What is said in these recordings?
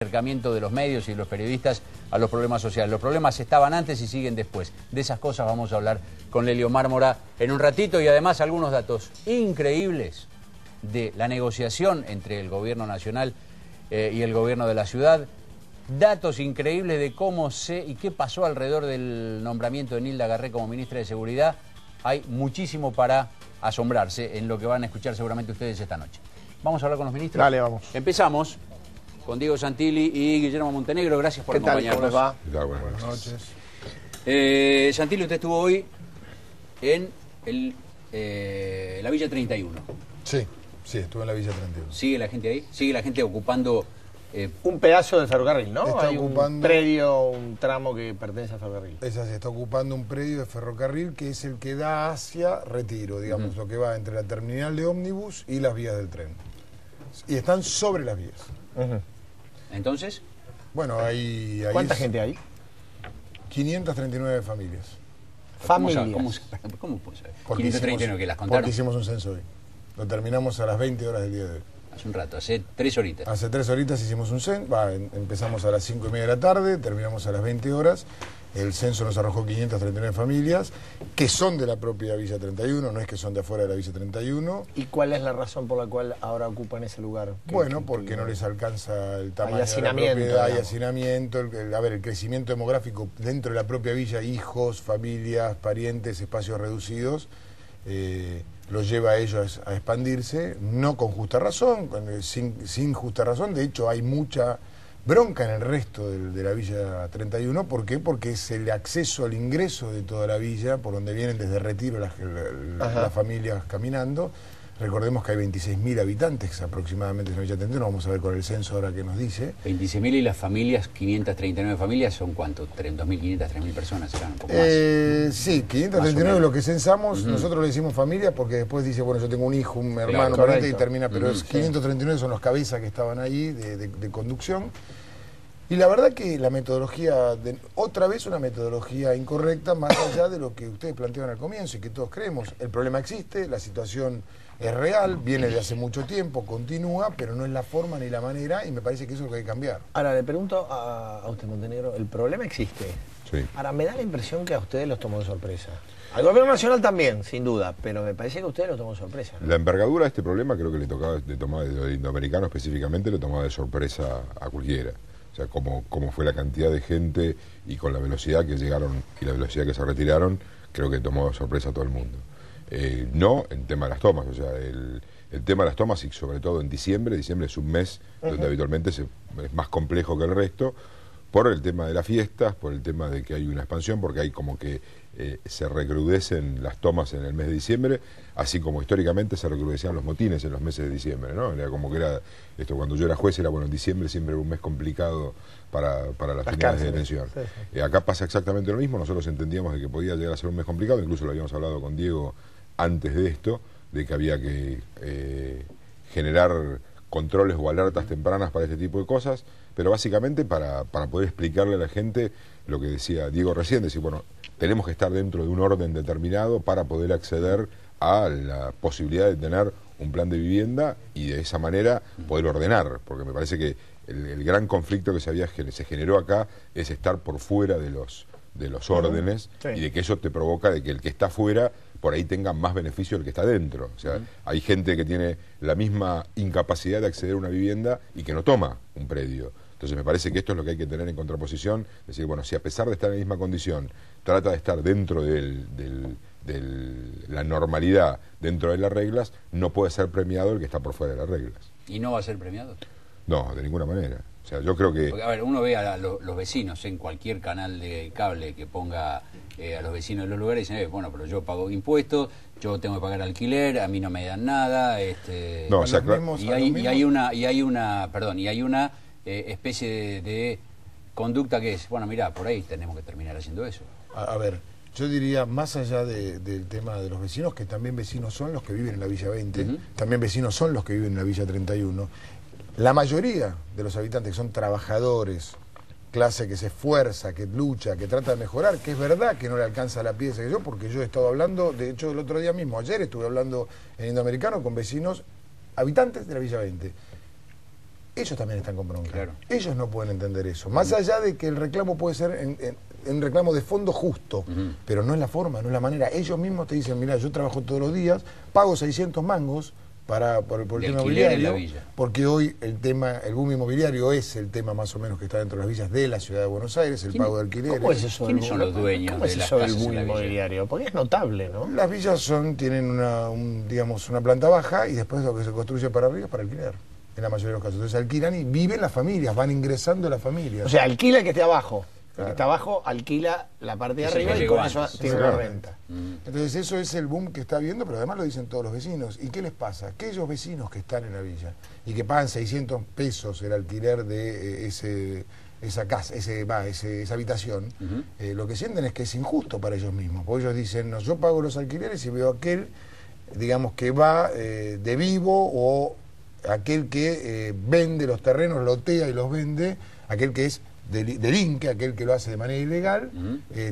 Acercamiento de los medios y los periodistas a los problemas sociales. Los problemas estaban antes y siguen después. De esas cosas vamos a hablar con Lelio Mármora en un ratito y además algunos datos increíbles de la negociación entre el gobierno nacional y el gobierno de la ciudad. Datos increíbles de cómo y qué pasó alrededor del nombramiento de Nilda Garré como ministra de Seguridad. Hay muchísimo para asombrarse en lo que van a escuchar seguramente ustedes esta noche. Vamos a hablar con los ministros. Dale, vamos. Empezamos con Diego Santilli y Guillermo Montenegro. Gracias por acompañarnos. ¿Cómo les va? Buenas noches. Santilli, usted estuvo hoy en la Villa 31. Sí, estuve en la Villa 31. ¿Sigue la gente ahí? ¿Sigue la gente ocupando? Un pedazo del ferrocarril, ¿no? Está Hay ocupando un predio, un tramo que pertenece al ferrocarril. Esa se está ocupando un predio de ferrocarril que es el que da hacia Retiro, digamos, lo que va entre la terminal de ómnibus y las vías del tren. Y están sobre las vías. Entonces, Bueno, ahí ¿Cuánta gente hay? 539 familias. Familias. ¿Cómo puede ser? Porque 539 que las contaron. Porque hicimos un censo hoy. Lo terminamos a las 20 horas del día de hoy. Hace un rato, hace 3 horitas. Hace 3 horitas hicimos un censo, empezamos a las 5:30 de la tarde, terminamos a las 20 horas. El censo nos arrojó 539 familias, que son de la propia Villa 31, no es que son de afuera de la Villa 31. ¿Y cuál es la razón por la cual ahora ocupan ese lugar? Bueno, porque no les alcanza el tamaño Hay hacinamiento, de la propiedad, hay digamos. hacinamiento, el crecimiento demográfico dentro de la propia villa, hijos, familias, parientes, espacios reducidos, los lleva a ellos a expandirse, no con justa razón, sin justa razón. De hecho, hay mucha bronca en el resto de la Villa 31. ¿Por qué? Porque es el acceso al ingreso de toda la villa, por donde vienen desde Retiro las familias caminando. Recordemos que hay 26.000 habitantes aproximadamente en la Villa 31, vamos a ver con el censo ahora que nos dice. 26.000 y las familias, 539 familias, ¿son cuánto? 2.500, 3.000 personas, serán un poco más. Sí, 539 es lo que censamos. Nosotros le decimos familia porque después dice, bueno, yo tengo un hijo, un hermano, Claro, pariente, y correcto. termina, pero es 539 son los cabezas que estaban ahí de conducción. Y la verdad que la metodología, otra vez una metodología incorrecta, más allá de lo que ustedes planteaban al comienzo y que todos creemos. El problema existe, la situación es real, viene de hace mucho tiempo, continúa, pero no es la forma ni la manera, y me parece que eso es lo que hay que cambiar. Ahora, le pregunto a usted, Montenegro, el problema existe. Sí. Ahora, me da la impresión que a ustedes los tomó de sorpresa. Al gobierno nacional también, sin duda, pero me parece que a ustedes los tomó de sorpresa, ¿no? La envergadura de este problema creo que le tocaba de tomar de los indoamericanos específicamente, le tomaba de sorpresa a cualquiera. O sea, como fue la cantidad de gente y con la velocidad que llegaron y la velocidad que se retiraron, creo que tomó de sorpresa a todo el mundo. No en tema de las tomas, o sea, el tema de las tomas, y sobre todo en diciembre es un mes donde habitualmente es más complejo que el resto, por el tema de las fiestas, por el tema de que hay una expansión, porque hay como que se recrudecen las tomas en el mes de diciembre, así como históricamente se recrudecían los motines en los meses de diciembre, ¿no? Era como que era esto, cuando yo era juez era, bueno, en diciembre siempre era un mes complicado para las unidades de detención. Sí, sí. Acá pasa exactamente lo mismo, nosotros entendíamos de que podía llegar a ser un mes complicado, incluso lo habíamos hablado con Diego antes de esto, de que había que generar controles o alertas tempranas para este tipo de cosas, pero básicamente para poder explicarle a la gente lo que decía Diego recién, decir, bueno, tenemos que estar dentro de un orden determinado para poder acceder a la posibilidad de tener un plan de vivienda y de esa manera poder ordenar, porque me parece que el gran conflicto que se generó acá es estar por fuera de los órdenes, Sí. y de que eso te provoca de que el que está fuera por ahí tenga más beneficio del que está dentro. O sea, hay gente que tiene la misma incapacidad de acceder a una vivienda y que no toma un predio. Entonces me parece que esto es lo que hay que tener en contraposición, decir, bueno, si a pesar de estar en la misma condición, trata de estar dentro de la normalidad, dentro de las reglas, no puede ser premiado el que está por fuera de las reglas. ¿Y no va a ser premiado? No, de ninguna manera. O sea, yo creo que... Porque, a ver, uno ve a los vecinos en cualquier canal de cable que ponga a los vecinos de los lugares y dicen, bueno, pero yo pago impuestos, yo tengo que pagar alquiler, a mí no me dan nada, No, A o sea, los claro, mismos- y a los hay mismos- una especie de conducta que es, bueno, mira, por ahí tenemos que terminar haciendo eso. A ver, yo diría, más allá del tema de los vecinos, que también vecinos son los que viven en la Villa 20, también vecinos son los que viven en la Villa 31, la mayoría de los habitantes que son trabajadores, clase que se esfuerza, que lucha, que trata de mejorar, que es verdad que no le alcanza la pieza que yo, porque yo he estado hablando, de hecho el otro día mismo, ayer estuve hablando en Indoamericano con vecinos, habitantes de la Villa 20. ellos también están con bronca. Claro. Ellos no pueden entender eso. Más allá de que el reclamo puede ser en reclamo de fondo justo, pero no es la forma, no es la manera. Ellos mismos te dicen, mira, yo trabajo todos los días, pago 600 mangos por el tema inmobiliario, porque hoy el boom inmobiliario es el tema más o menos que está dentro de las villas de la ciudad de Buenos Aires, el pago de alquileres. ¿Cómo es eso? ¿Quiénes son los dueños ¿Cómo es de las eso del casas boom en la villa? inmobiliario? Porque es notable, ¿no? Las villas tienen una planta baja y después lo que se construye para arriba es para alquiler, en la mayoría de los casos. Entonces alquilan y viven las familias, van ingresando las familias. O sea, alquila el que esté abajo. El Claro. que está abajo alquila la parte de Es el arriba que y con llegó eso antes. tiene una renta. Entonces eso es el boom que está habiendo, pero además lo dicen todos los vecinos. ¿Y qué les pasa? Aquellos vecinos que están en la villa y que pagan 600 pesos el alquiler de esa casa, esa habitación, lo que sienten es que es injusto para ellos mismos. Porque ellos dicen, no, yo pago los alquileres y veo aquel, digamos, que va de vivo, o aquel que vende los terrenos, lotea y los vende, aquel que es delinque, aquel que lo hace de manera ilegal,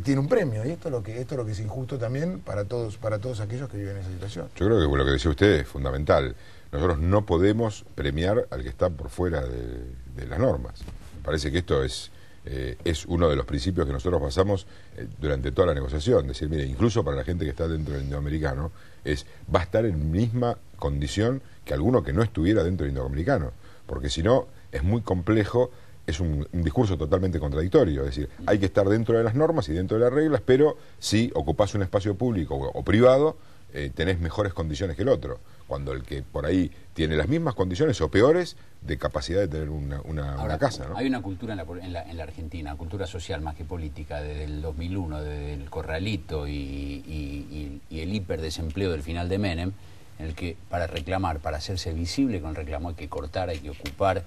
tiene un premio. Y esto es lo que es injusto también para todos aquellos que viven en esa situación. Yo creo que lo que decía usted es fundamental. Nosotros no podemos premiar al que está por fuera de las normas. Me parece que esto es uno de los principios que nosotros basamos durante toda la negociación. Decir, mire, incluso para la gente que está dentro del indoamericano, va a estar en misma condición que alguno que no estuviera dentro del indoamericano. Porque si no, es muy complejo. Es un discurso totalmente contradictorio, es decir, hay que estar dentro de las normas y dentro de las reglas, pero si ocupás un espacio público o privado, tenés mejores condiciones que el otro, cuando el que por ahí tiene las mismas condiciones o peores de capacidad de tener una casa, ¿no? Hay una cultura en la Argentina, una cultura social más que política, desde el 2001, desde el corralito y el hiperdesempleo del final de Menem, en el que para reclamar, para hacerse visible con el reclamo, hay que cortar, hay que ocupar.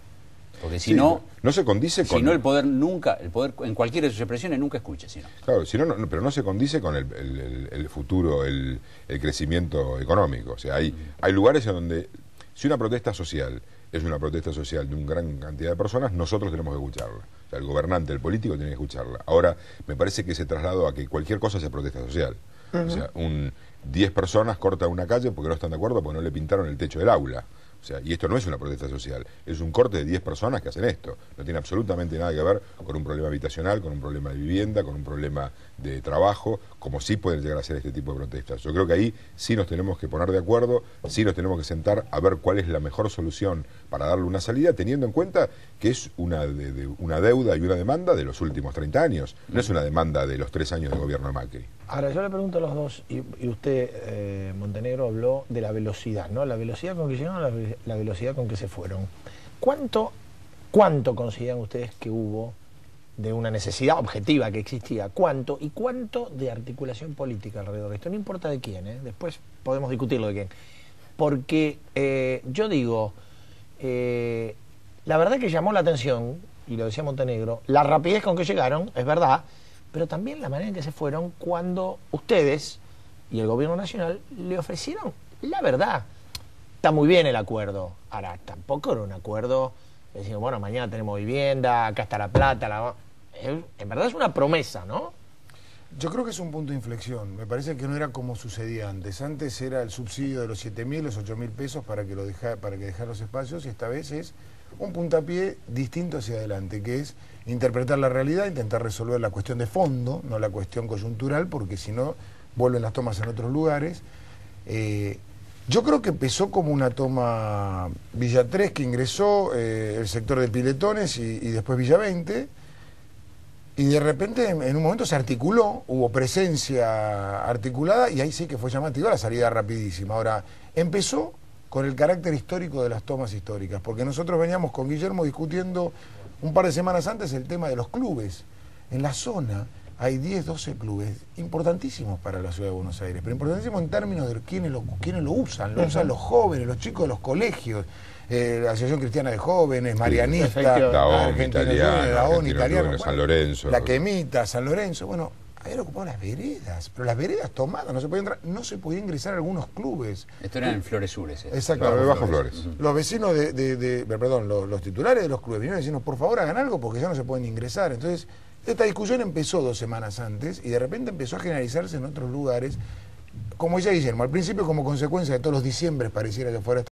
Porque si no se condice con... Si no, el poder en cualquiera de sus expresiones nunca escucha. Claro, pero no se condice con el futuro, el crecimiento económico. O sea, hay lugares en donde, si una protesta social es una protesta social de una gran cantidad de personas, nosotros tenemos que escucharla. O sea, el gobernante, el político tiene que escucharla. Ahora, me parece que se trasladó a que cualquier cosa sea protesta social. O sea, 10 personas cortan una calle porque no están de acuerdo, porque no le pintaron el techo del aula. O sea, y esto no es una protesta social, es un corte de 10 personas que hacen esto. No tiene absolutamente nada que ver con un problema habitacional, con un problema de vivienda, con un problema de trabajo, como sí pueden llegar a ser este tipo de protestas. Yo creo que ahí sí nos tenemos que poner de acuerdo, sí nos tenemos que sentar a ver cuál es la mejor solución para darle una salida, teniendo en cuenta que es una deuda y una demanda de los últimos 30 años, no es una demanda de los 3 años de gobierno de Macri. Ahora, yo le pregunto a los dos, y usted, Montenegro, habló de la velocidad, ¿no? La velocidad con que llegaron, la velocidad con que se fueron. ¿Cuánto consideran ustedes que hubo de una necesidad objetiva que existía? ¿Cuánto? ¿Y cuánto de articulación política alrededor de esto? No importa de quién, después podemos discutirlo de quién. Porque yo digo, la verdad que llamó la atención, y lo decía Montenegro, la rapidez con que llegaron, es verdad, pero también la manera en que se fueron cuando ustedes y el gobierno nacional le ofrecieron la verdad. Está muy bien el acuerdo. Ahora, tampoco era un acuerdo de decir, bueno, mañana tenemos vivienda, acá está la plata. En verdad es una promesa, ¿no? Yo creo que es un punto de inflexión. Me parece que no era como sucedía antes. Antes era el subsidio de los 7.000, los 8.000 pesos para que dejar los espacios, y esta vez es un puntapié distinto hacia adelante, que es interpretar la realidad, intentar resolver la cuestión de fondo, no la cuestión coyuntural, porque si no vuelven las tomas en otros lugares. Yo creo que empezó como una toma Villa 3, que ingresó el sector de Piletones y después Villa 20, y de repente en un momento se articuló, hubo presencia articulada, y ahí sí que fue llamativa la salida rapidísima. Ahora, empezó con el carácter histórico de las tomas históricas, porque nosotros veníamos con Guillermo discutiendo un par de semanas antes el tema de los clubes. En la zona hay 10, 12 clubes importantísimos para la ciudad de Buenos Aires, pero importantísimos en términos de quiénes lo usan los jóvenes, los chicos de los colegios, la Asociación Cristiana de Jóvenes, Marianista, Daón Italiano, San Lorenzo, la Quemita, San Lorenzo. Bueno, habían ocupado las veredas, pero las veredas tomadas, no se podía entrar, no se podía ingresar a algunos clubes. Esto era en Flores Sur, ese. Exacto, Bajo Flores. Los vecinos los titulares de los clubes vinieron diciendo, por favor hagan algo porque ya no se pueden ingresar. Entonces, esta discusión empezó 2 semanas antes y de repente empezó a generalizarse en otros lugares. Como decía Guillermo, al principio como consecuencia de todos los diciembres pareciera que fuera